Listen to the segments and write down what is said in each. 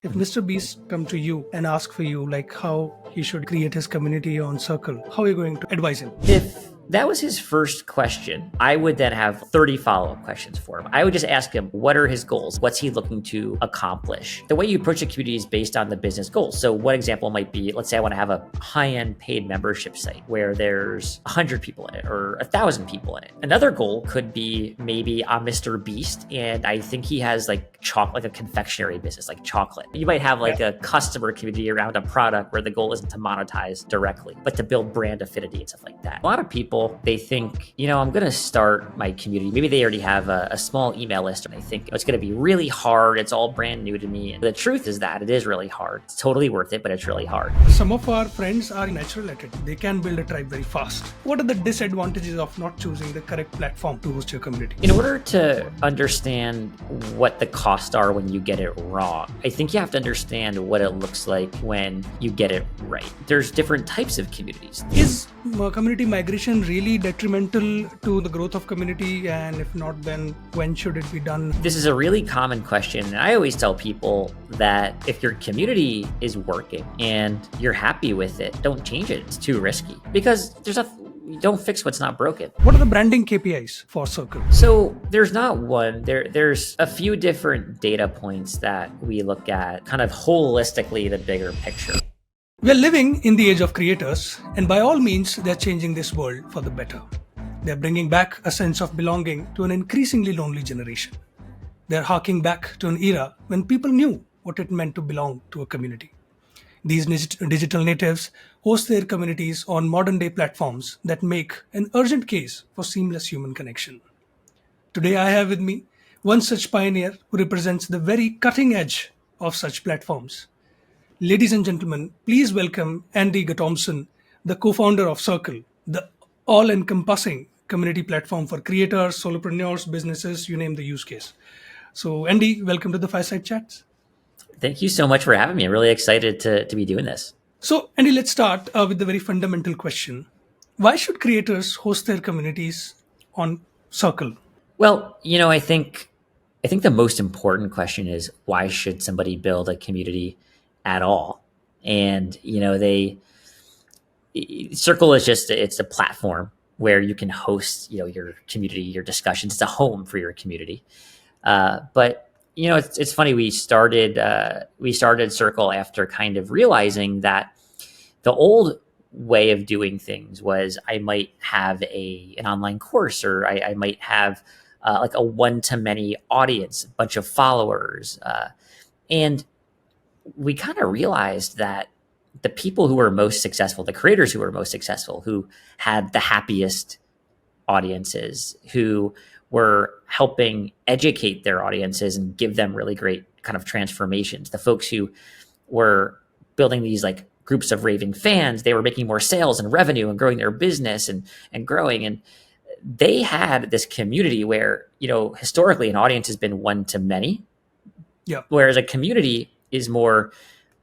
If Mr. Beast come to you and ask for you like how he should create his community on Circle, how are you going to advise him? If that was his first question, I would then have 30 follow-up questions for him. I would just ask him, what are his goals? What's he looking to accomplish? The way you approach a community is based on the business goals. So one example might be, let's say I want to have a high-end paid membership site where there's 100 people in it or 1,000 people in it. Another goal could be maybe I'm MrBeast and I think he has like a confectionery business, like chocolate. You might have like a customer community around a product where the goal isn't to monetize directly, but to build brand affinity and stuff like that. A lot of people, they think, I'm going to start my community. Maybe they already have a small email list and they think it's going to be really hard. It's all brand new to me. And the truth is that it is really hard. It's totally worth it, but it's really hard. Some of our friends are natural at it. They can build a tribe very fast. What are the disadvantages of not choosing the correct platform to host your community? In order to understand what the costs are when you get it wrong, I think you have to understand what it looks like when you get it right. There's different types of communities. Is community migration really detrimental to the growth of community? And if not, then when should it be done? This is a really common question. And I always tell people that if your community is working and you're happy with it, don't change it. It's too risky because don't fix what's not broken. What are the branding KPIs for Circle? So there's not one. There's a few different data points that we look at, kind of holistically, the bigger picture. We are living in the age of creators, and by all means, they're changing this world for the better. They're bringing back a sense of belonging to an increasingly lonely generation. They're harking back to an era when people knew what it meant to belong to a community. These digital natives host their communities on modern-day platforms that make an urgent case for seamless human connection. Today, I have with me one such pioneer who represents the very cutting edge of such platforms. Ladies and gentlemen, please welcome Andy Guttormsen, the co-founder of Circle, the all-encompassing community platform for creators, solopreneurs, businesses, you name the use case. So Andy, welcome to the Fireside Chats. Thank you so much for having me. I'm really excited to be doing this. So Andy, let's start with the very fundamental question. Why should creators host their communities on Circle? Well, I think the most important question is, why should somebody build a community at all? And Circle is it's a platform where you can host your community, your discussions. It's a home for your community. But it's funny, we started Circle after kind of realizing that the old way of doing things was I might have an online course, or I might have like a one-to-many audience, a bunch of followers, and we kind of realized that the people who were most successful, the creators who were most successful, who had the happiest audiences, who were helping educate their audiences and give them really great kind of transformations, the folks who were building these like groups of raving fans, they were making more sales and revenue and growing their business and growing. And they had this community where, historically an audience has been one to many. Yeah. Whereas a community is more,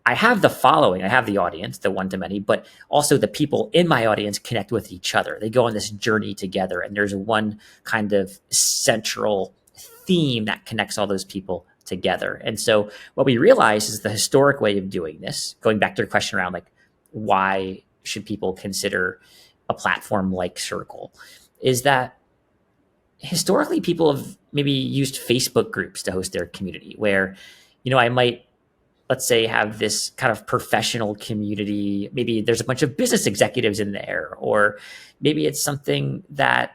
I have the following, I have the audience, the one to many, but also the people in my audience connect with each other. They go on this journey together, and there's one kind of central theme that connects all those people together. And so what we realize is the historic way of doing this, going back to the question around like, why should people consider a platform like Circle, is that historically people have maybe used Facebook groups to host their community where, I might, let's say, have this kind of professional community. Maybe there's a bunch of business executives in there, or maybe it's something that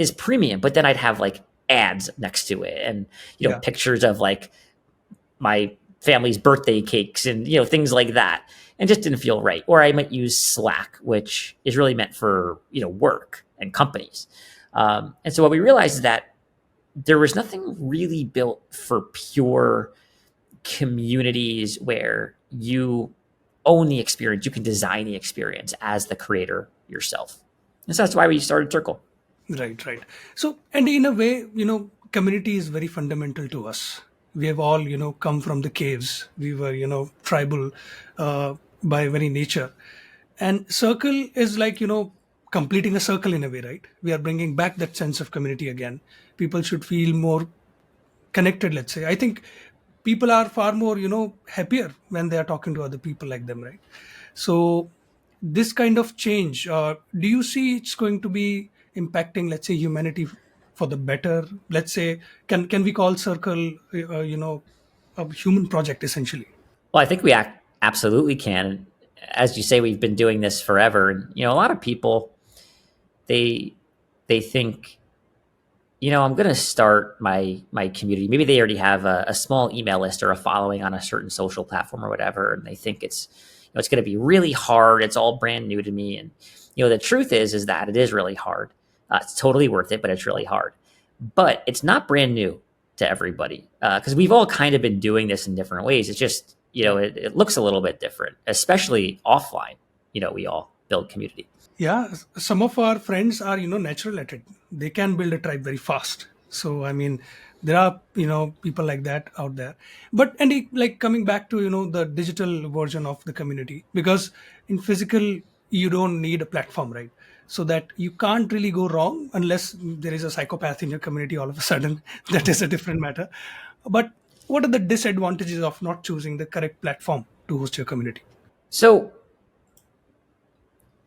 is premium, but then I'd have like ads next to it and, pictures of like my family's birthday cakes and, things like that. And just didn't feel right. Or I might use Slack, which is really meant for, work and companies. And so what we realized is that there was nothing really built for pure communities where you own the experience, you can design the experience as the creator yourself. And so that's why we started Circle. Right. So, and in a way, community is very fundamental to us. We have all, come from the caves. We were, tribal by very nature. And Circle is like, completing a circle in a way, right? We are bringing back that sense of community again. People should feel more connected, let's say. I think people are far more, happier when they are talking to other people like them, right? So this kind of change, do you see it's going to be impacting, let's say, humanity for the better? Let's say, can we call circle, a human project essentially? Well, I think we absolutely can. As you say, we've been doing this forever. And, a lot of people, they think, I'm going to start my community. Maybe they already have a small email list or a following on a certain social platform or whatever, and they think it's going to be really hard. It's all brand new to me, and the truth is that it is really hard. It's totally worth it, but it's really hard. But it's not brand new to everybody because we've all kind of been doing this in different ways. It's just it looks a little bit different, especially offline. We all build community. Yeah, some of our friends are, natural at it. They can build a tribe very fast. So, I mean, there are, people like that out there. But, Andy, like coming back to, the digital version of the community, because in physical, you don't need a platform, right? So that you can't really go wrong unless there is a psychopath in your community all of a sudden. That is a different matter. But what are the disadvantages of not choosing the correct platform to host your community? So,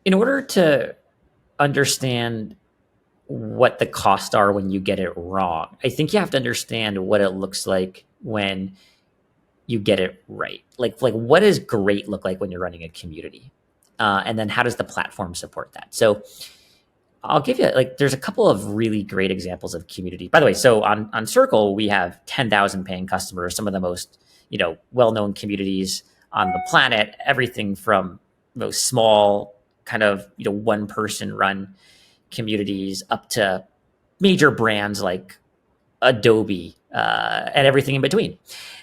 in order to understand what the costs are when you get it wrong, I think you have to understand what it looks like when you get it right. Like what does great look like when you're running a community? And then how does the platform support that? So I'll give you there's a couple of really great examples of community. By the way, so on Circle, we have 10,000 paying customers, some of the most, well-known communities on the planet, everything from most small kind of, one person run communities up to major brands like Adobe and everything in between.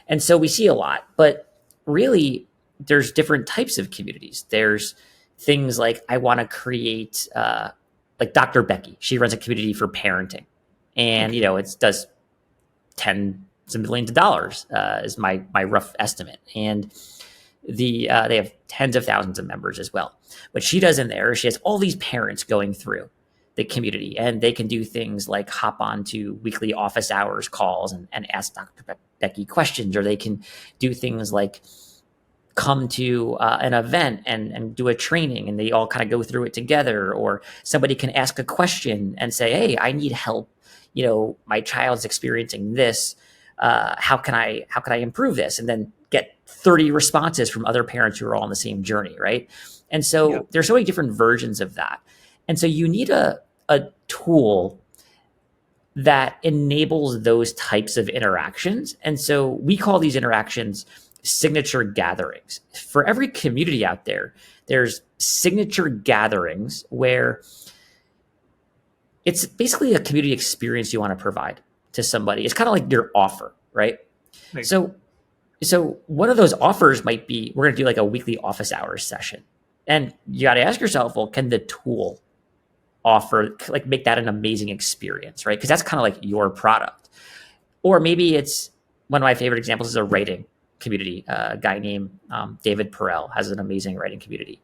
And so we see a lot, but really there's different types of communities. There's things like I want to create like Dr. Becky. She runs a community for parenting, and it does tens of millions of dollars is my rough estimate. And they have tens of thousands of members as well. What she does in there, she has all these parents going through the community, and they can do things like hop on to weekly office hours calls and ask Dr. Becky questions, or they can do things like come to an event and do a training, and they all kind of go through it together. Or somebody can ask a question and say, hey, I need help. My child's experiencing this. How can I improve this? And then get 30 responses from other parents who are all on the same journey, right? And so there's so many different versions of that. And so you need a tool that enables those types of interactions. And so we call these interactions signature gatherings. For every community out there, there's signature gatherings where it's basically a community experience you want to provide to somebody. It's kind of like your offer, right? So one of those offers might be, we're going to do like a weekly office hours session. And you got to ask yourself, well, can the tool offer, like make that an amazing experience, right? Because that's kind of like your product. Or maybe it's, one of my favorite examples is a writing community. A guy named David Perel has an amazing writing community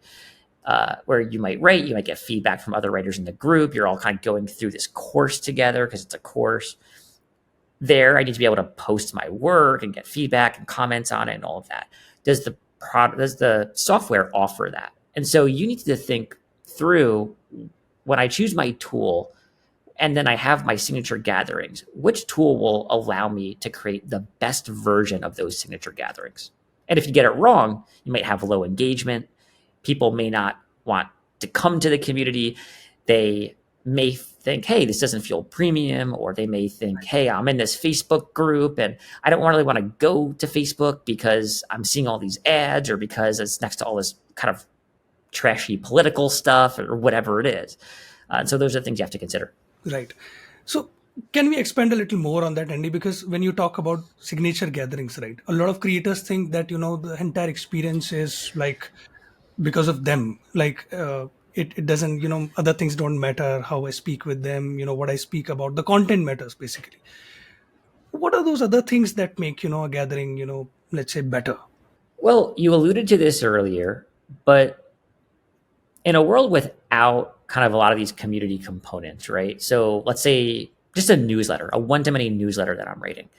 where you might write, you might get feedback from other writers in the group. You're all kind of going through this course together because it's a course. There, I need to be able to post my work and get feedback and comments on it and all of that. Does the software offer that? And so you need to think through, when I choose my tool and then I have my signature gatherings, which tool will allow me to create the best version of those signature gatherings? And if you get it wrong, you might have low engagement. People may not want to come to the community. They may think, hey, this doesn't feel premium, or they may think, hey, I'm in this Facebook group and I don't really want to go to Facebook because I'm seeing all these ads, or because it's next to all this kind of trashy political stuff, or whatever it is. And so those are things you have to consider. Right. So can we expand a little more on that, Andy? Because when you talk about signature gatherings, right, a lot of creators think that, the entire experience is like because of them, like it doesn't, other things don't matter, how I speak with them, what I speak about, the content matters basically. What are those other things that make, a gathering, let's say better? Well, you alluded to this earlier, but in a world without kind of a lot of these community components, right? So let's say just a newsletter, a one-to-many newsletter that I'm writing.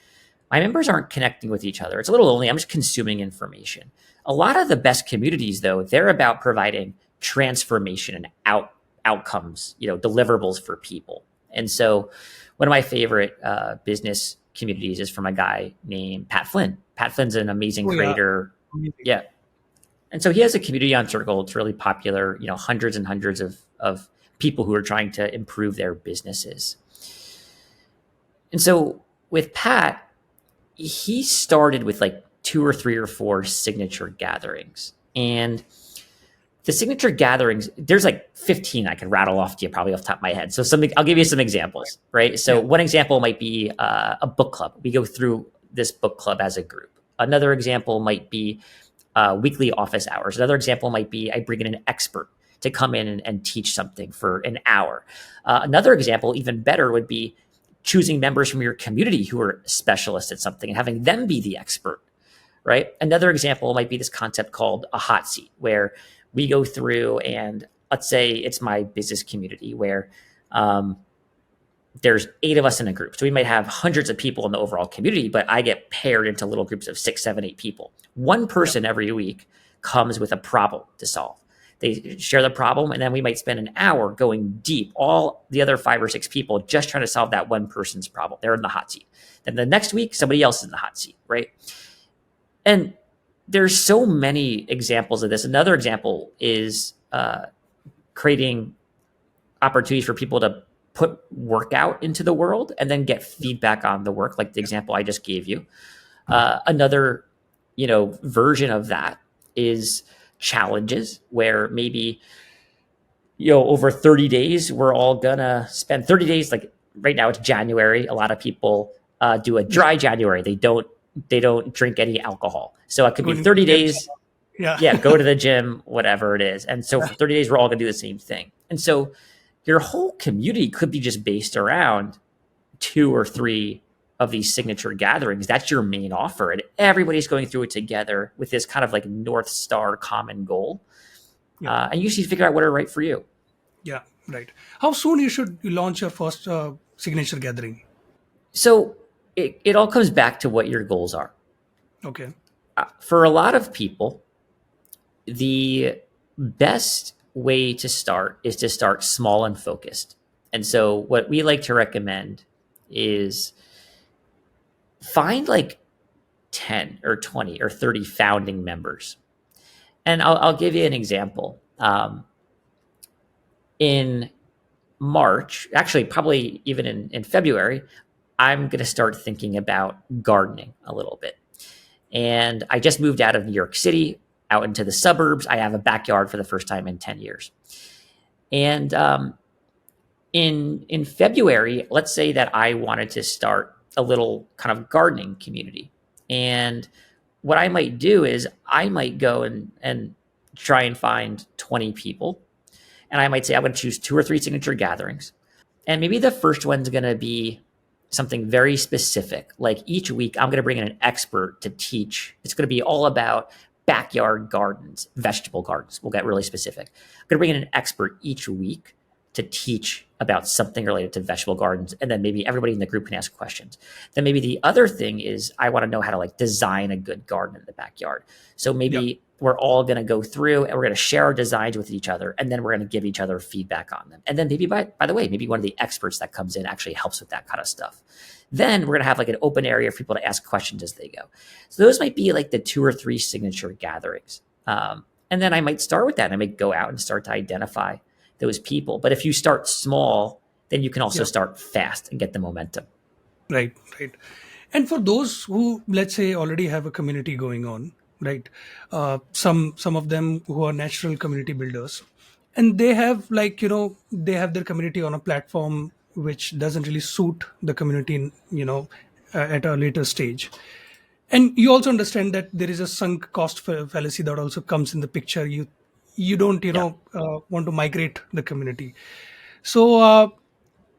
My members aren't connecting with each other. It's a little lonely. I'm just consuming information. A lot of the best communities, though, they're about providing transformation and outcomes, deliverables for people. And so one of my favorite business communities is from a guy named Pat Flynn. Pat Flynn's an amazing Oh, yeah. creator. Amazing. Yeah. And so he has a community on Circle. It's really popular, hundreds and hundreds of people who are trying to improve their businesses. And so with Pat, he started with like 2 or 3 or 4 signature gatherings. And the signature gatherings, there's like 15 I can rattle off to you probably off the top of my head. So I'll give you some examples, right? So one example might be a book club. We go through this book club as a group. Another example might be weekly office hours. Another example might be I bring in an expert to come in and teach something for an hour. Another example, even better, would be choosing members from your community who are specialists at something and having them be the expert, right? Another example might be this concept called a hot seat, where we go through and let's say it's my business community where there's 8 of us in a group. So we might have hundreds of people in the overall community, but I get paired into little groups of 6, 7, 8 people. One person every week comes with a problem to solve. They share the problem, and then we might spend an hour going deep, all the other 5 or 6 people just trying to solve that one person's problem. They're in the hot seat. Then the next week, somebody else is in the hot seat, right? And there's so many examples of this. Another example is creating opportunities for people to put work out into the world and then get feedback on the work, like the example I just gave you. Another, version of that is challenges where maybe, over 30 days, we're all gonna spend 30 days. Like right now it's January. A lot of people do a dry January. They don't drink any alcohol. So it could be 30 days. Yeah. Go to the gym, whatever it is. And so for 30 days, we're all gonna do the same thing. And so your whole community could be just based around 2 or 3 of these signature gatherings. That's your main offer. And everybody's going through it together with this kind of like North Star common goal. And you should figure out what are right for you. Yeah, right. How soon you should launch your first signature gathering? So it all comes back to what your goals are. Okay. For a lot of people, the best way to start is to start small and focused. And so what we like to recommend is find like 10 or 20 or 30 founding members. And I'll give you an example. In March, actually probably even in February, I'm going to start thinking about gardening a little bit. And I just moved out of New York City, out into the suburbs. I have a backyard for the first time in 10 years. And in February, let's say that I wanted to start a little kind of gardening community. And what I might do is I might go and try and find 20 people. And I might say I'm going to choose 2 or 3 signature gatherings. And maybe the first one's going to be something very specific. Like each week, I'm going to bring in an expert to teach. It's going to be all about backyard gardens, vegetable gardens. We'll get really specific. I'm going to bring in an expert each week to teach about something related to vegetable gardens. And then maybe everybody in the group can ask questions. Then maybe the other thing is I want to know how to like design a good garden in the backyard. So maybe we're all going to go through and we're going to share our designs with each other. And then we're going to give each other feedback on them. And then maybe, by the way, maybe one of the experts that comes in actually helps with that kind of stuff. Then we're going to have like an open area for people to ask questions as they go. So those might be like the 2 or 3 signature gatherings. And then I might start with that. And I might go out and start to identify those people. But if you start small, then you can also start fast and get the momentum. Right. And for those who, let's say, already have a community going on, right? Some of them who are natural community builders, and they have they have their community on a platform which doesn't really suit the community, at a later stage. And you also understand that there is a sunk cost fallacy that also comes in the picture. You don't want to migrate the community. So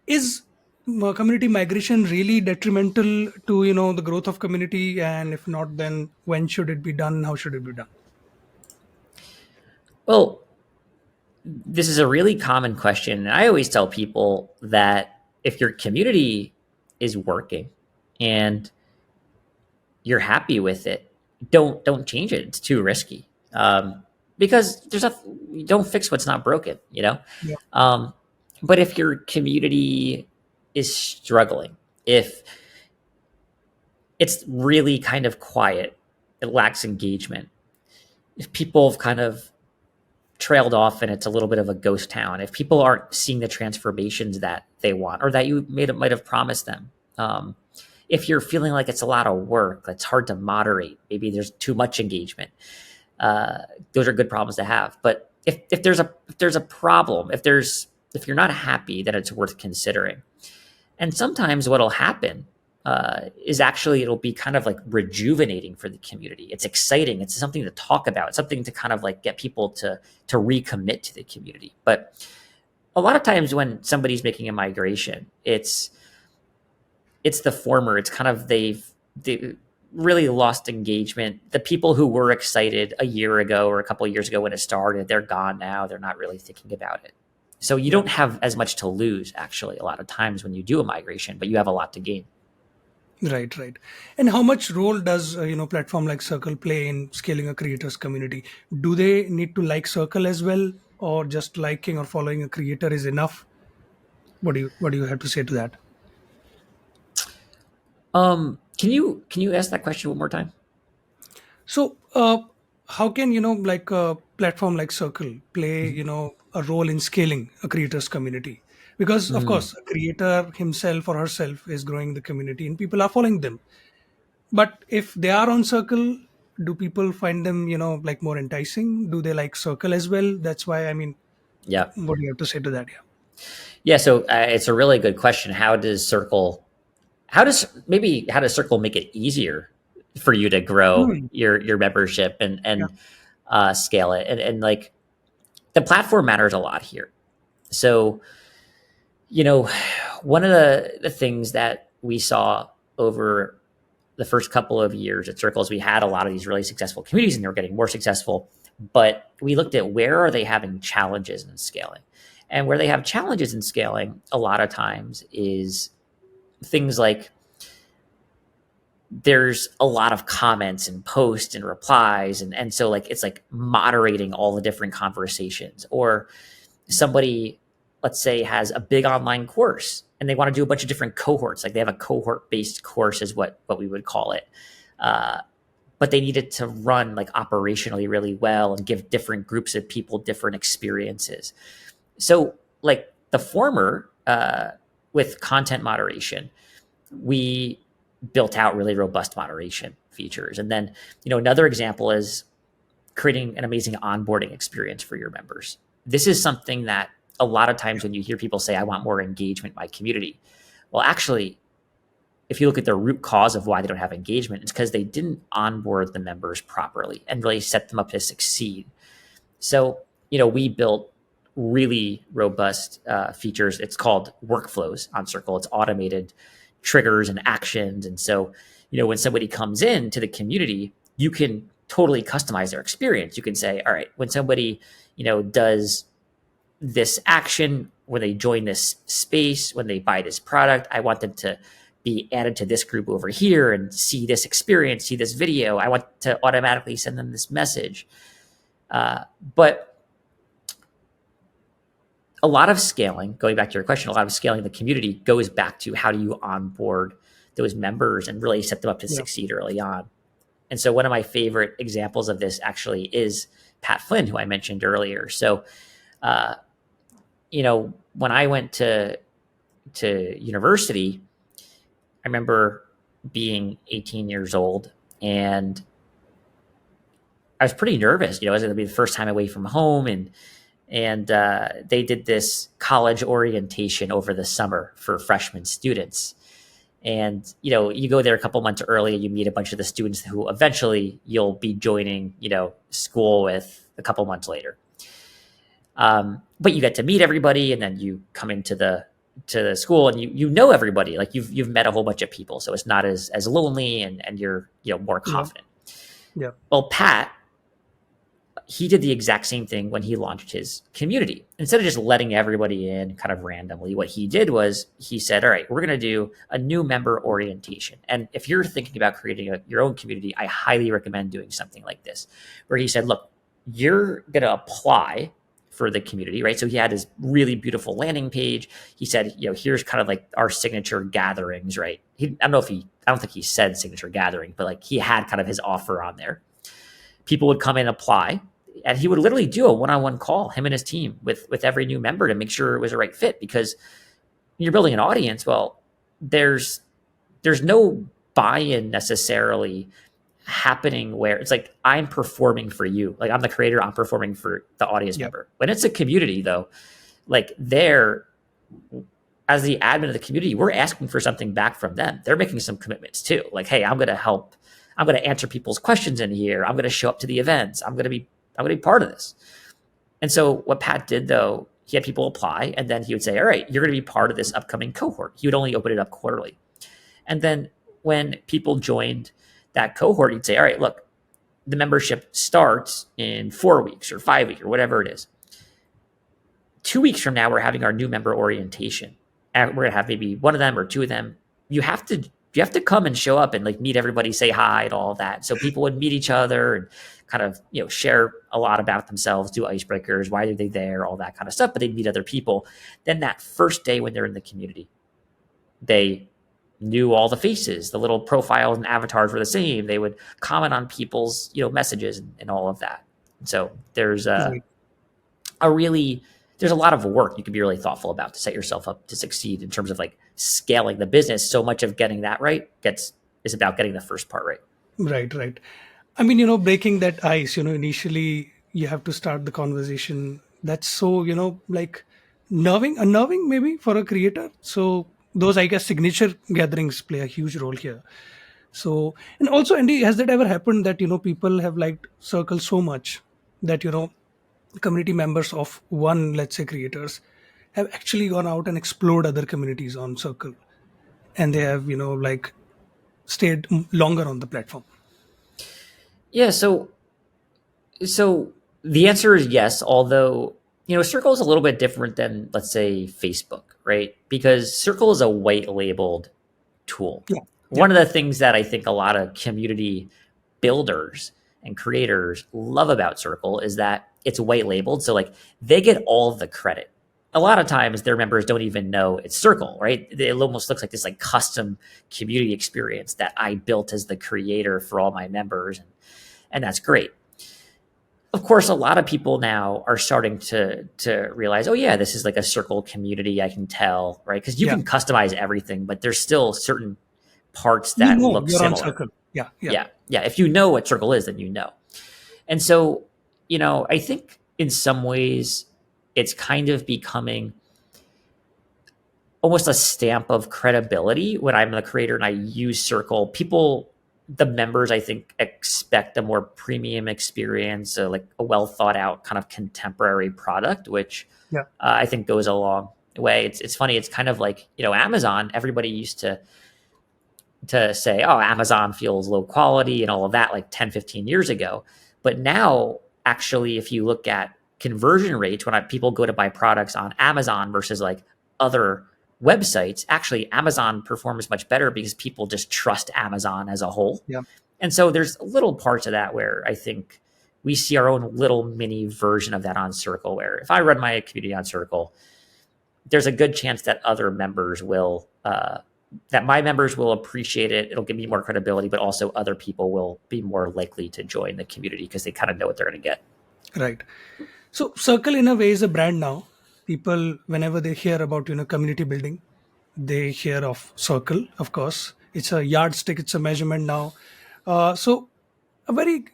is community migration really detrimental to the growth of community? And if not, then when should it be done? How should it be done? Well, this is a really common question. And I always tell people that if your community is working and you're happy with it, don't change it. It's too risky. Because you don't fix what's not broken, you know? Yeah. But if your community is struggling, if it's really kind of quiet, it lacks engagement, if people have kind of trailed off and it's a little bit of a ghost town, if people aren't seeing the transformations that they want or that you might have promised them, if you're feeling like it's a lot of work, it's hard to moderate, maybe there's too much engagement, those are good problems to have. But if there's a problem, if you're not happy, then it's worth considering. And sometimes what'll happen is actually it'll be kind of like rejuvenating for the community. It's exciting. It's something to talk about. It's something to kind of like get people to recommit to the community. But a lot of times when somebody's making a migration, it's the former. It's kind of they really lost engagement. The people who were excited a year ago or a couple of years ago when it started, they're gone now. They're not really thinking about it. So you don't have as much to lose, actually, a lot of times when you do a migration, but you have a lot to gain. Right. And how much role does platform like Circle play in scaling a creator's community? Do they need to like Circle as well, or just liking or following a creator is enough? What do you have to say to that? Can you ask that question one more time? So, how can like a platform like Circle play a role in scaling a creator's community? Because of Mm, course, a creator himself or herself is growing the community, and people are following them. But if they are on Circle, do people find them like more enticing? Do they like Circle as well? That's why, I mean, yeah. what do you have to say to that? Yeah. Yeah. So it's a really good question. How does Circle make it easier for you to grow Hmm. your membership and Yeah. scale it? And like the platform matters a lot here. So, one of the things that we saw over the first couple of years at Circles, we had a lot of these really successful communities and they were getting more successful. But we looked at where are they having challenges in scaling? And where they have challenges in scaling, a lot of times is things like there's a lot of comments and posts and replies. And so like it's like moderating all the different conversations. Or somebody, let's say, has a big online course and they want to do a bunch of different cohorts. Like they have a cohort based course is what we would call it. But they needed to run like operationally really well and give different groups of people different experiences. So like the former, with content moderation, we built out really robust moderation features. And then, another example is creating an amazing onboarding experience for your members. This is something that a lot of times when you hear people say, I want more engagement in my community. Well, actually, if you look at the root cause of why they don't have engagement, it's because they didn't onboard the members properly and really set them up to succeed. So, we built really robust features. It's called workflows on Circle. It's automated triggers and actions. And so, when somebody comes in to the community, you can totally customize their experience. You can say, all right, when somebody, does this action, when they join this space, when they buy this product, I want them to be added to this group over here and see this experience, see this video. I want to automatically send them this message. But a lot of scaling, going back to your question, a lot of scaling the community goes back to how do you onboard those members and really set them up to Yeah. succeed early on. And so one of my favorite examples of this actually is Pat Flynn, who I mentioned earlier. So, when I went to university, I remember being 18 years old and I was pretty nervous. It was going to be the first time away from home, and they did this college orientation over the summer for freshman students. And, you go there a couple months early and you meet a bunch of the students who eventually you'll be joining, school with a couple months later. But you get to meet everybody and then you come into the school and you know everybody, like you've met a whole bunch of people. So it's not as lonely and you're, more confident. Yeah. Well, Pat, he did the exact same thing when he launched his community. Instead of just letting everybody in kind of randomly, what he did was he said, all right, we're going to do a new member orientation. And if you're thinking about creating your own community, I highly recommend doing something like this, where he said, look, you're going to apply for the community, right? So he had his really beautiful landing page. He said, here's kind of like our signature gatherings, right? I don't think he said signature gathering, but like he had kind of his offer on there. People would come in and apply, and he would literally do a one-on-one call, him and his team, with every new member to make sure it was the right fit. Because you're building an audience, well, there's no buy-in necessarily happening where it's like I'm performing for you, like I'm the creator, I'm performing for the audience member. When it's a community though, like they're, as the admin of the community, we're asking for something back from them. They're making some commitments too, like, hey, I'm going to answer people's questions in here, I'm going to show up to the events, I'm going to be part of this. And so what Pat did though, he had people apply, and then he would say, all right, you're going to be part of this upcoming cohort. He would only open it up quarterly. And then when people joined that cohort, he'd say, all right, look, the membership starts in 4 weeks or 5 weeks or whatever it is. 2 weeks from now, we're having our new member orientation. And we're going to have maybe one of them or two of them. You have to come and show up and like meet everybody, say hi and all of that. So people would meet each other and kind of, share a lot about themselves, do icebreakers, why are they there, all that kind of stuff. But they'd meet other people. Then that first day when they're in the community, they knew all the faces, the little profiles and avatars were the same. They would comment on people's, messages and all of that. So there's there's a lot of work you can be really thoughtful about to set yourself up to succeed in terms of like scaling the business. So much of getting that right is about getting the first part right. Right. I mean, breaking that ice, initially you have to start the conversation. That's so, like unnerving maybe for a creator. So those, I guess, signature gatherings play a huge role here. So, and also, Andy, has that ever happened that, people have liked Circle so much that, community members of one, let's say, creators have actually gone out and explored other communities on Circle, and they have, like stayed longer on the platform? Yeah. So the answer is yes, although, Circle is a little bit different than, let's say, Facebook, right? Because Circle is a white labeled tool. Yeah. One of the things that I think a lot of community builders and creators love about Circle is that it's white labeled. So like they get all of the credit. A lot of times their members don't even know it's Circle, right? It almost looks like this like custom community experience that I built as the creator for all my members. And that's great. Of course, a lot of people now are starting to realize, oh yeah, this is like a Circle community. I can tell, right? Because you can customize everything, but there's still certain parts that look you're similar. on Circle. Yeah. If you know what Circle is, then you know. And so, I think in some ways it's kind of becoming almost a stamp of credibility when I'm the creator and I use Circle. The members, I think, expect a more premium experience, like a well thought out kind of contemporary product, which I think goes a long way. It's funny. It's kind of like, Amazon. Everybody used to say, oh, Amazon feels low quality and all of that like 10, 15 years ago. But now, actually, if you look at conversion rates, when people go to buy products on Amazon versus like other websites, actually Amazon performs much better because people just trust Amazon as a whole. Yeah. And so there's little parts of that where I think we see our own little mini version of that on Circle, where if I run my community on Circle, there's a good chance that other members will, that my members will appreciate it. It'll give me more credibility, but also other people will be more likely to join the community because they kind of know what they're going to get. Right. So Circle in a way is a brand now. People, whenever they hear about, community building, they hear of Circle, of course. It's a yardstick, it's a measurement now. So a very,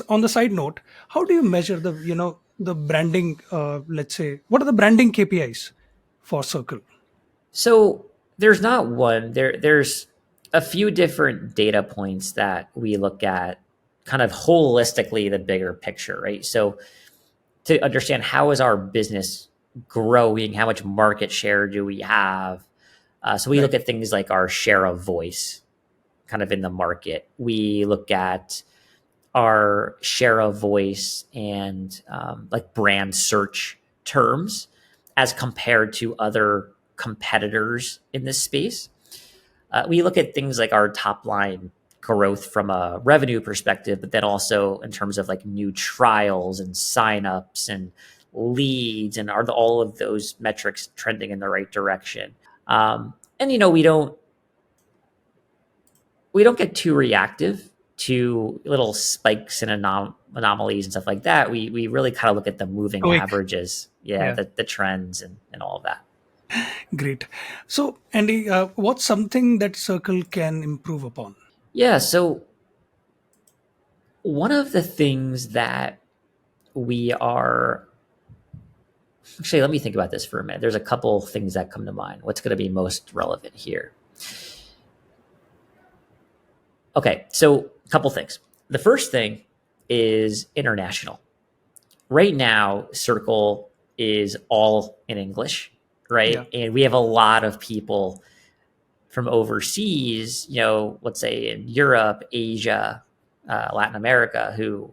on the side note, how do you measure the branding, let's say, what are the branding KPIs for Circle? So there's not one. There's a few different data points that we look at kind of holistically, the bigger picture, right? So to understand how is our business growing, how much market share do we have? So we look at things like our share of voice kind of in the market. We look at our share of voice and like brand search terms as compared to other competitors in this space. We look at things like our top line growth from a revenue perspective, but then also in terms of like new trials and signups and leads, and are all of those metrics trending in the right direction? And we don't get too reactive to little spikes and anomalies and stuff like that. We really kind of look at the moving Quick. averages, Yeah. the trends and all of that. Great. So, Andy, what's something that Circle can improve upon? Yeah. So one of the things that we are actually, let me think about this for a minute. There's a couple things that come to mind. What's going to be most relevant here? Okay, so a couple things. The first thing is international. Right now, Circle is all in English, right? Yeah. And we have a lot of people from overseas, let's say in Europe, Asia, Latin America, who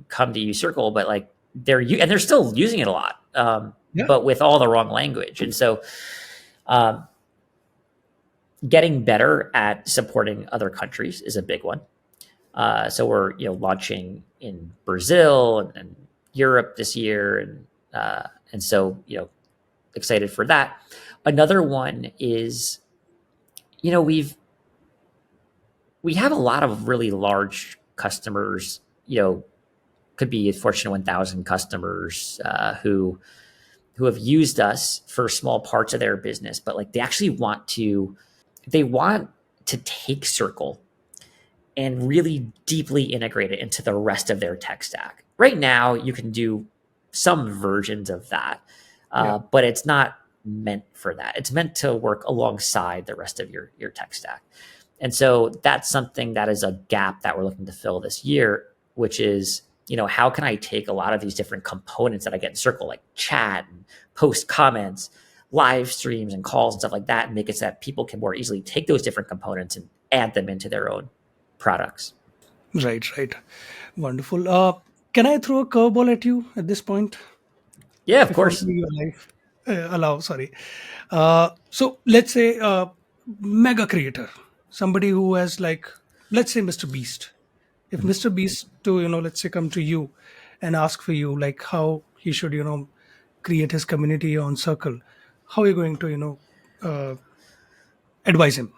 come to use Circle, but like they're still using it a lot, Yeah. but with all the wrong language. And so, getting better at supporting other countries is a big one. So we're launching in Brazil and Europe this year, and so excited for that. Another one is we have a lot of really large customers. Could be Fortune 1000 customers who have used us for small parts of their business, but like they actually want to take Circle and really deeply integrate it into the rest of their tech stack. Right now, you can do some versions of that, but it's not meant for that. It's meant to work alongside the rest of your tech stack. And so that's something that is a gap that we're looking to fill this year, which is, how can I take a lot of these different components that I get in Circle, like chat and post comments, live streams and calls and stuff like that, and make it so that people can more easily take those different components and add them into their own products. Right. Wonderful. Can I throw a curveball at you at this point? Yeah, of If course. only your life allow. Sorry. So let's say a mega creator, somebody who has like, let's say Mr. Beast. If Mr. Beast to let's say come to you and ask for you like how he should create his community on Circle, how are you going to advise him?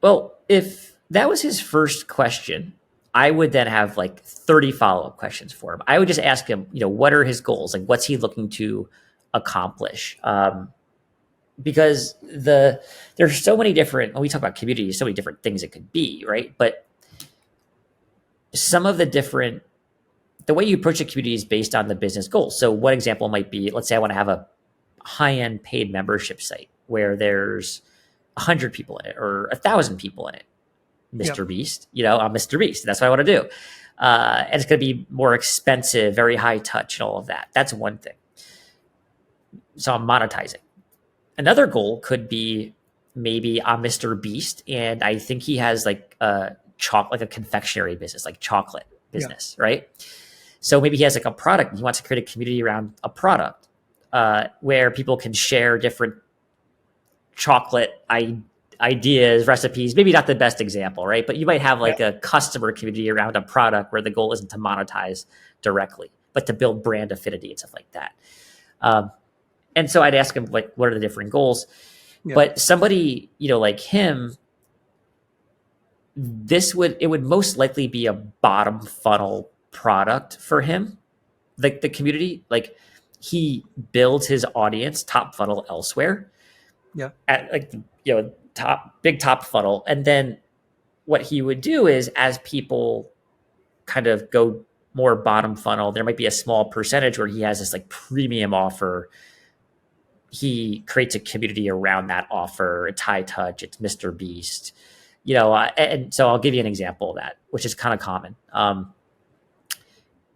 Well, if that was his first question, I would then have like 30 follow-up questions for him. I would just ask him, what are his goals? Like, what's he looking to accomplish? Because there's so many different, when we talk about community, so many different things it could be, right? But some of the way you approach a community is based on the business goals. So one example might be, let's say I want to have a high-end paid membership site where there's 100 people in it or 1,000 people in it. Mr. Beast, I'm Mr. Beast. That's what I want to do. And it's going to be more expensive, very high touch and all of that. That's one thing. So I'm monetizing. Another goal could be maybe I'm Mr. Beast and I think he has like a confectionery business, like chocolate business, right? So maybe he has like a product. He wants to create a community around a product where people can share different chocolate ideas, recipes. Maybe not the best example, right? But you might have like a customer community around a product where the goal isn't to monetize directly, but to build brand affinity and stuff like that. And so I'd ask him, like, what are the different goals? Yeah. But somebody, like him, it would most likely be a bottom funnel product for him. Like the community, like he builds his audience top funnel elsewhere. Yeah. At like, big top funnel. And then what he would do is as people kind of go more bottom funnel, there might be a small percentage where he has this like premium offer. He creates a community around that offer. It's high touch. It's Mr. Beast, and so I'll give you an example of that, which is kind of common.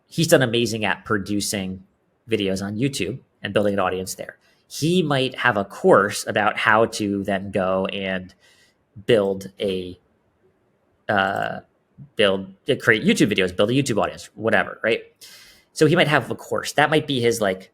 He's done amazing at producing videos on YouTube and building an audience there. He might have a course about how to then go and build a create YouTube videos, build a YouTube audience, whatever, right? So he might have a course that might be his like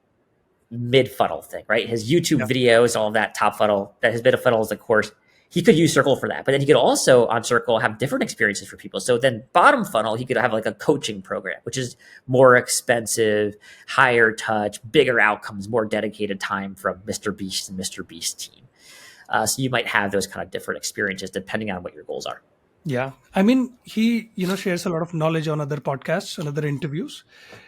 mid funnel thing, right? His YouTube Yeah. videos, all of that top funnel, that his mid funnel is the course. He could use Circle for that, but then he could also on Circle have different experiences for people. So then bottom funnel, he could have like a coaching program, which is more expensive, higher touch, bigger outcomes, more dedicated time from MrBeast and MrBeast team. So you might have those kind of different experiences depending on what your goals are. Yeah. I mean, he, shares a lot of knowledge on other podcasts and other interviews,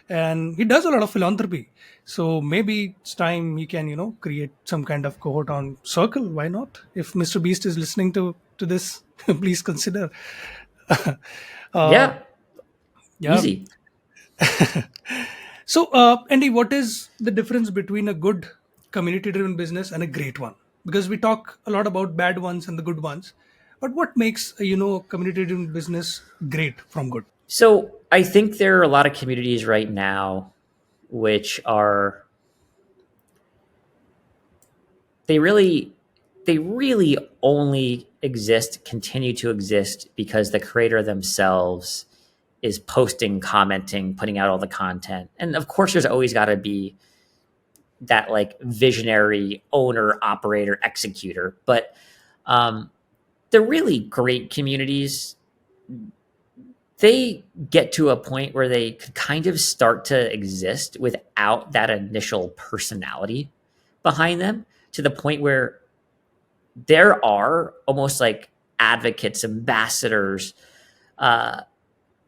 and he does a lot of philanthropy. So maybe it's time he can, create some kind of cohort on Circle. Why not? If Mr. Beast is listening to this, please consider. Yeah, Yeah. easy. So, Andy, what is the difference between a good community-driven business and a great one? Because we talk a lot about bad ones and the good ones, but what makes community-driven business great from good? So I think there are a lot of communities right now which are they really only continue to exist because the creator themselves is posting, commenting, putting out all the content. And of course there's always got to be that like visionary owner, operator, executor. But the really great communities, they get to a point where they could kind of start to exist without that initial personality behind them, to the point where there are almost like advocates, ambassadors,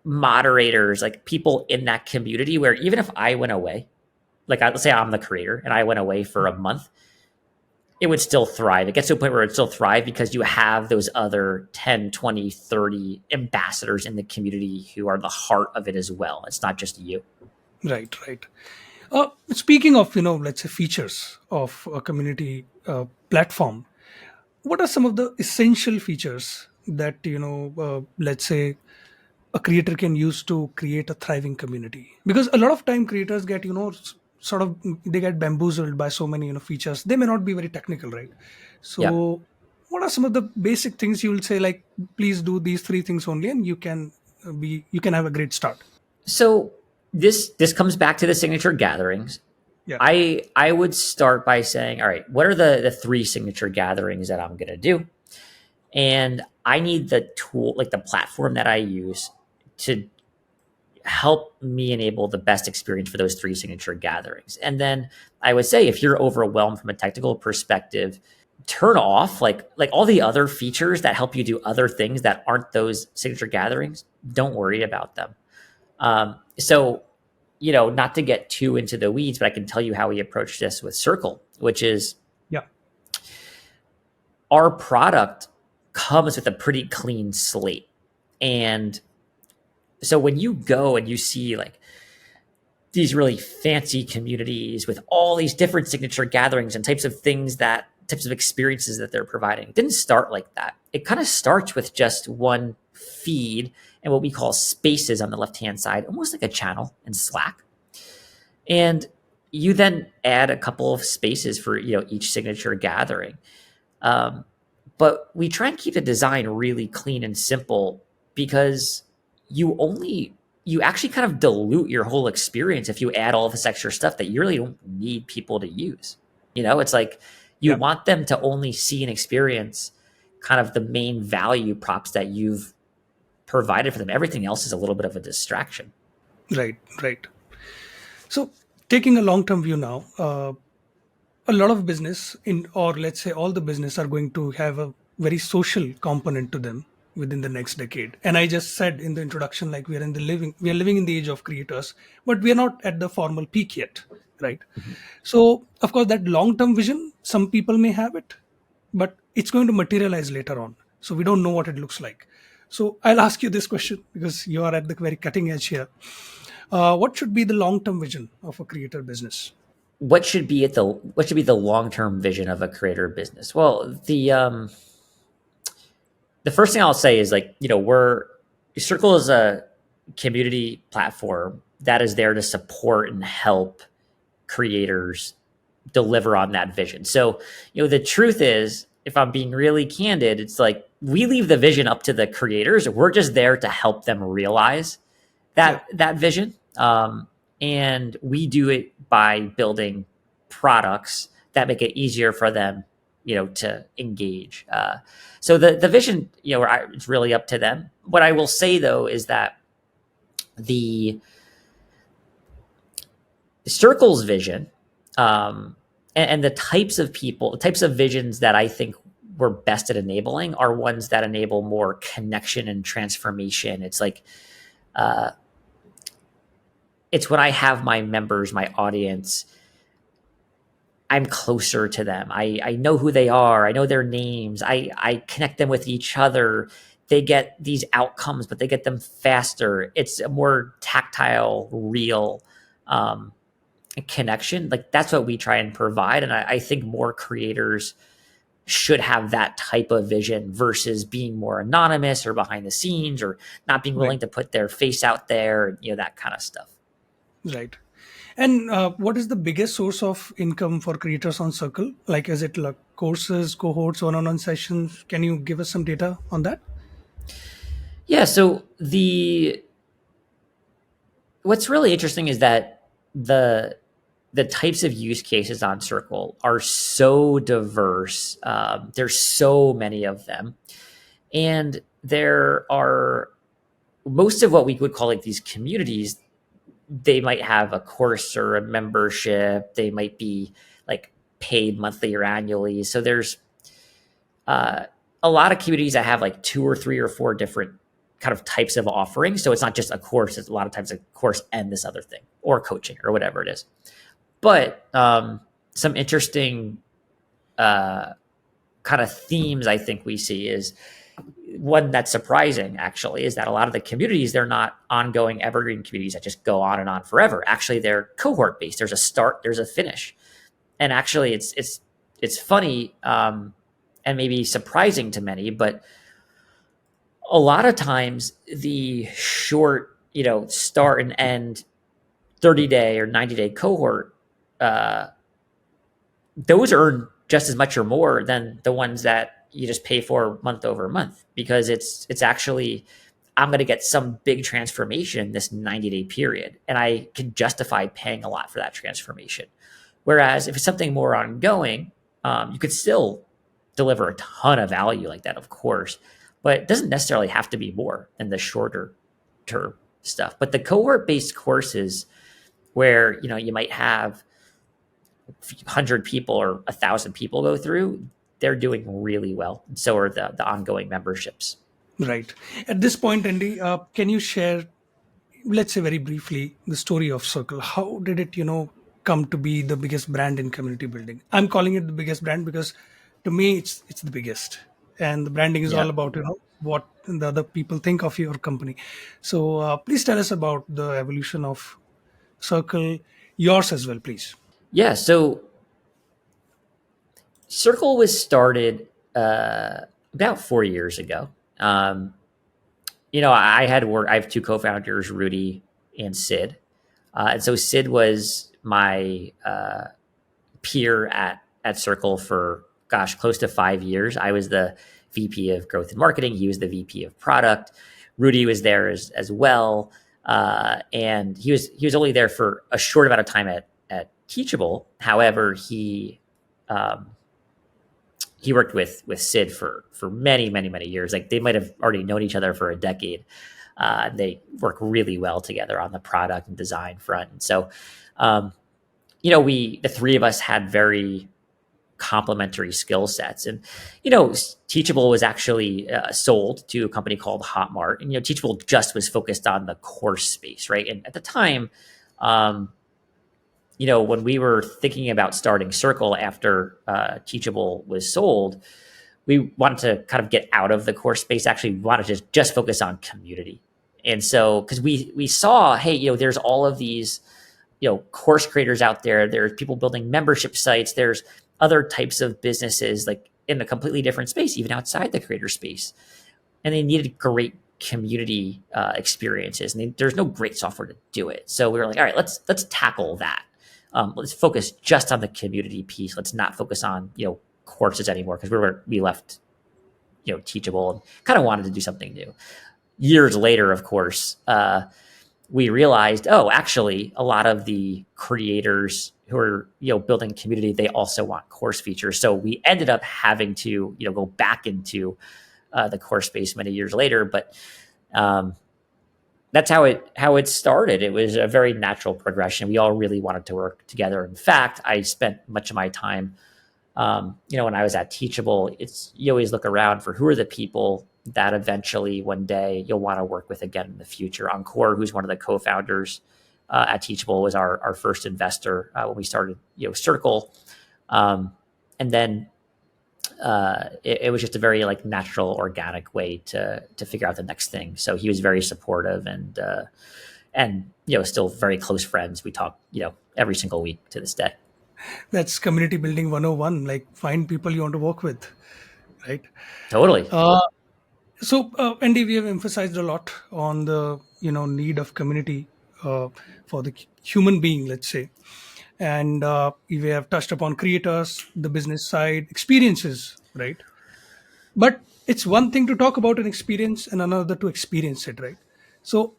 moderators, like people in that community where even if I went away, like let's say I'm the creator and I went away for a month, it would still thrive. It gets to a point where it would still thrive because you have those other 10, 20, 30 ambassadors in the community who are the heart of it as well. It's not just you. Right, right. Speaking of, let's say features of a community platform, what are some of the essential features that, let's say a creator can use to create a thriving community? Because a lot of time creators get, sort of, they get bamboozled by so many, features. They may not be very technical, right? Yeah. So what are some of the basic things you will say, like, please do these three things only, and you can have a great start? So this comes back to the signature gatherings. Yeah. I would start by saying, all right, what are the three signature gatherings that I'm gonna do? And I need the tool, like the platform that I use to help me enable the best experience for those three signature gatherings. And then I would say, if you're overwhelmed from a technical perspective, turn off like all the other features that help you do other things that aren't those signature gatherings. Don't worry about them. So, not to get too into the weeds, but I can tell you how we approach this with Circle, which is Yeah. our product comes with a pretty clean slate. And so when you go and you see like these really fancy communities with all these different signature gatherings and types of experiences that they're providing, it didn't start like that. It kind of starts with just one feed and what we call spaces on the left-hand side, almost like a channel in Slack. And you then add a couple of spaces for, each signature gathering. But we try and keep the design really clean and simple because you actually kind of dilute your whole experience if you add all this extra stuff that you really don't need people to use. It's like you Yeah. want them to only see and experience kind of the main value props that you've provided for them. Everything else is a little bit of a distraction. Right, right. So taking a long-term view now, a lot of business or let's say all the business are going to have a very social component to them within the next decade. And I just said in the introduction, like we are living in the age of creators, but we are not at the formal peak yet, right? Mhm. So of course that long-term vision, some people may have it, but it's going to materialize later on. So we don't know what it looks like. So I'll ask you this question because you are at the very cutting edge here. What should be the long-term vision of a creator business? What should be the long-term vision of a creator business? Well, the first thing I'll say is like, Circle is a community platform that is there to support and help creators deliver on that vision. So, the truth is, if I'm being really candid, it's like we leave the vision up to the creators. We're just there to help them realize that vision. And we do it by building products that make it easier for them, to engage. So the vision, it's really up to them. What I will say though is that the Circle's vision, and the types of people, the types of visions that I think we're best at enabling are ones that enable more connection and transformation. It's like, it's when I have my members, my audience, I'm closer to them. I know who they are. I know their names. I connect them with each other. They get these outcomes, but they get them faster. It's a more tactile, real connection. Like that's what we try and provide. And I think more creators should have that type of vision versus being more anonymous or behind the scenes or not being willing to put their face out there, that kind of stuff. Right. And what is the biggest source of income for creators on Circle? Like, is it like courses, cohorts, one-on-one sessions? Can you give us some data on that? Yeah. So what's really interesting is that the types of use cases on Circle are so diverse. There's so many of them. And there are most of what we would call like these communities. They might have a course or a membership. They might be like paid monthly or annually. So there's a lot of communities that have like 2 or 3 or 4 different kind of types of offerings. So it's not just a course. It's a lot of times a course and this other thing or coaching or whatever it is. But some interesting kind of themes I think we see is one that's surprising actually is that a lot of the communities, they're not ongoing evergreen communities that just go on and on forever. Actually, they're cohort based. There's a start, there's a finish. And actually it's funny and maybe surprising to many, but a lot of times the short, start and end 30-day or 90-day cohort, those earn just as much or more than the ones that you just pay for month over month, because it's actually, I'm going to get some big transformation in this 90-day period. And I can justify paying a lot for that transformation. Whereas if it's something more ongoing, you could still deliver a ton of value like that, of course, but it doesn't necessarily have to be more than the shorter term stuff. But the cohort based courses where, you might have 100 people or 1,000 people go through, they're doing really well. And so are the ongoing memberships. Right. At this point, Andy, can you share, let's say very briefly, the story of Circle? How did it, come to be the biggest brand in community building? I'm calling it the biggest brand because to me, it's the biggest. And the branding is all about, what the other people think of your company. So please tell us about the evolution of Circle, yours as well, please. Yeah. So Circle was started about 4 years ago. I have 2 co-founders, Rudy and Sid. And so Sid was my peer at Circle for, close to 5 years. I was the VP of growth and marketing. He was the VP of product. Rudy was there as well. And he was only there for a short amount of time at Teachable. However, he worked with Sid for many, many, many years. Like they might have already known each other for a decade. They work really well together on the product and design front. And so, the 3 of us had very complementary skill sets. And, Teachable was actually sold to a company called Hotmart. And, Teachable just was focused on the course space, right? And at the time, when we were thinking about starting Circle after Teachable was sold, we wanted to kind of get out of the course space. Actually, we wanted to just focus on community. And so, because we saw, hey, there's all of these, course creators out there. There's people building membership sites. There's other types of businesses like in a completely different space, even outside the creator space. And they needed great community experiences. And there's no great software to do it. So we were like, all right, let's tackle that. Let's focus just on the community piece. Let's not focus on, courses anymore, because we left Teachable, and kind of wanted to do something new. Years later, of course, we realized, oh, actually, a lot of the creators who are building community, they also want course features. So we ended up having to go back into the course space many years later, but that's how it started. It was a very natural progression. We all really wanted to work together. In fact, I spent much of my time, when I was at Teachable, you always look around for who are the people that eventually one day you'll want to work with again in the future. Encore, who's one of the co-founders at Teachable, was our first investor when we started Circle, and then it was just a very natural, organic way to figure out the next thing. So he was very supportive, and still very close friends. We talk every single week to this day. That's community building 101. Like, find people you want to work with, right? Totally. So, Andy, we have emphasized a lot on the need of community for the human being, let's say, and we have touched upon creators, the business side, experiences, right? But it's one thing to talk about an experience and another to experience it, right? So,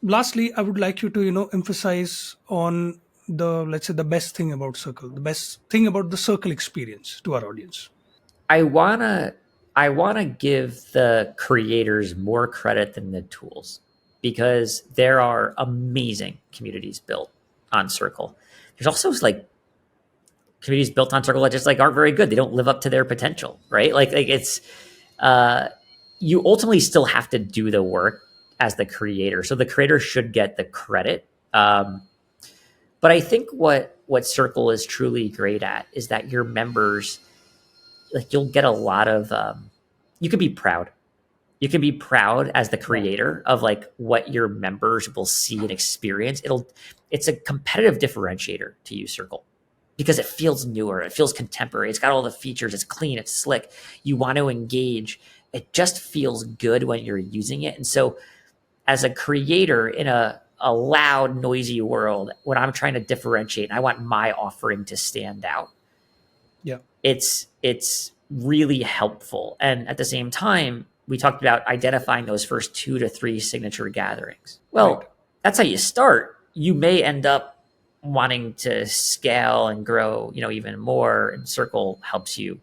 lastly, I would like you to emphasize on the, let's say, the best thing about Circle, the best thing about the Circle experience to our audience. I wanna give the creators more credit than the tools, because there are amazing communities built on Circle. There's also communities built on Circle that just aren't very good. They don't live up to their potential, right? Like it's you ultimately still have to do the work as the creator. So the creator should get the credit. But I think what Circle is truly great at is that your members, you'll get a lot of you can be proud. You can be proud as the creator of what your members will see and experience. It's a competitive differentiator to use Circle because it feels newer, it feels contemporary, it's got all the features, it's clean, it's slick. You want to engage. It just feels good when you're using it. And so as a creator in a loud, noisy world, when I'm trying to differentiate and I want my offering to stand out, Yeah. it's really helpful. And at the same time, we talked about identifying those first 2 to 3 signature gatherings. Well, Right. That's how you start. You may end up wanting to scale and grow, even more. And Circle helps you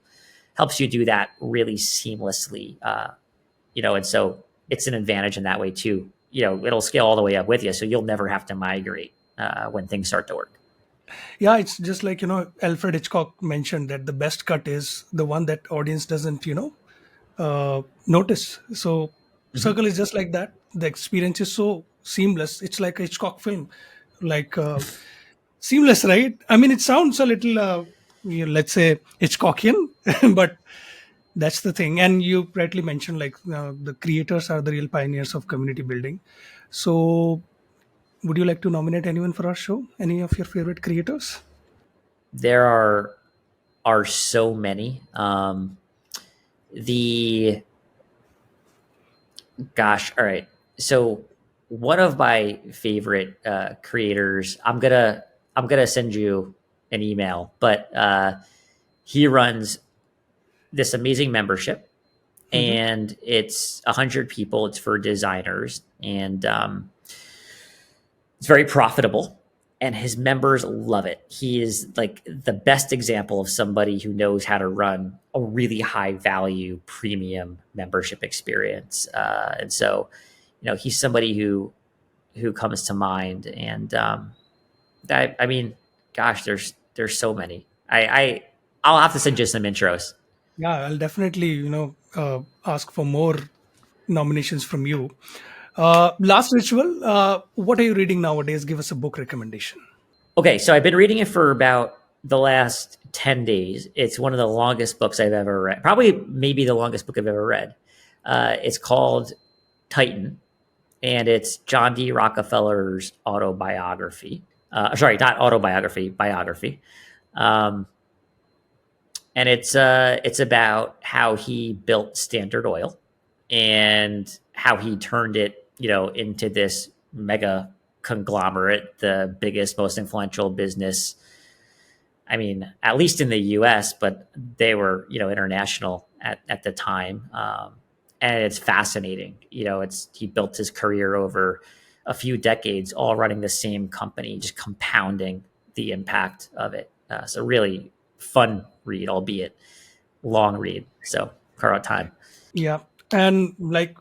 do that really seamlessly. And so it's an advantage in that way too. It'll scale all the way up with you, so you'll never have to migrate when things start to work. Yeah, it's just like Alfred Hitchcock mentioned that the best cut is the one that audience doesn't notice. So Circle is just like that. The experience is so seamless. It's like a Hitchcock film, like seamless, right? I mean, it sounds a little let's say Hitchcockian, but that's the thing. And you rightly mentioned the creators are the real pioneers of community building. So would you like to nominate anyone for our show? Any of your favorite creators? There are so many. The Gosh, all right. So one of my favorite creators, I'm gonna send you an email, but he runs this amazing membership, Hmm. and it's 100 people. It's for designers, and it's very profitable. And his members love it. He is the best example of somebody who knows how to run a really high value premium membership experience. And so, he's somebody who comes to mind. And I mean, gosh, there's so many. I'll have to send you some intros. Yeah, I'll definitely ask for more nominations from you. Last ritual. What are you reading nowadays? Give us a book recommendation. Okay, so I've been reading it for about the last 10 days. It's one of the longest books I've ever read. Probably maybe the longest book I've ever read. It's called Titan, and it's John D. Rockefeller's autobiography. Sorry, not autobiography, biography. Um, and it's about how he built Standard Oil and how he turned it, into this mega conglomerate, the biggest, most influential business I mean, at least in the US, but they were, international at the time. And it's fascinating. He built his career over a few decades, all running the same company, just compounding the impact of it. So really fun read, albeit long read. So carve out time. Yeah. And like,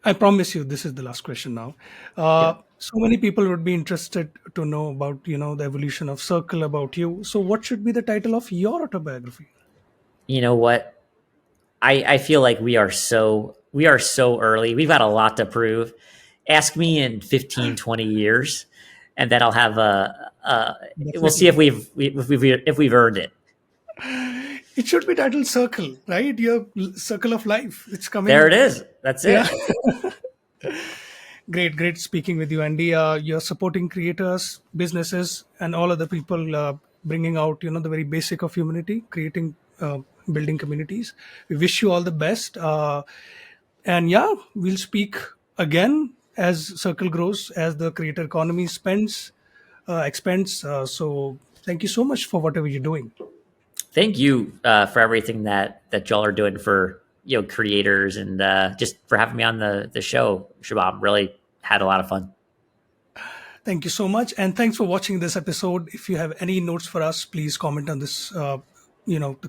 I promise you, this is the last question now. Yep. So many people would be interested to know about, the evolution of Circle, about you. So what should be the title of your autobiography? You know what? I feel like we are so early. We've got a lot to prove. Ask me in 15, 20 years, and then I'll have we'll see Definitely. if we've earned it. It should be titled Circle, right? Your circle of life. It's There it coming. is. That's Yeah. it. Great, great speaking with you, Andy. You're supporting creators, businesses, and all other people, bringing out, the very basic of humanity, creating, building communities. We wish you all the best. And yeah, we'll speak again as Circle grows, as the creator economy expands. So thank you so much for whatever you're doing. Thank you for everything that y'all are doing for creators, and just for having me on the show, Shabam. Really had a lot of fun. Thank you so much. And thanks for watching this episode. If you have any notes for us, please comment on this, the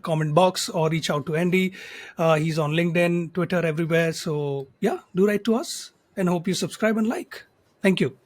comment box, or reach out to Andy. He's on LinkedIn, Twitter, everywhere. So yeah, do write to us, and hope you subscribe and like. Thank you.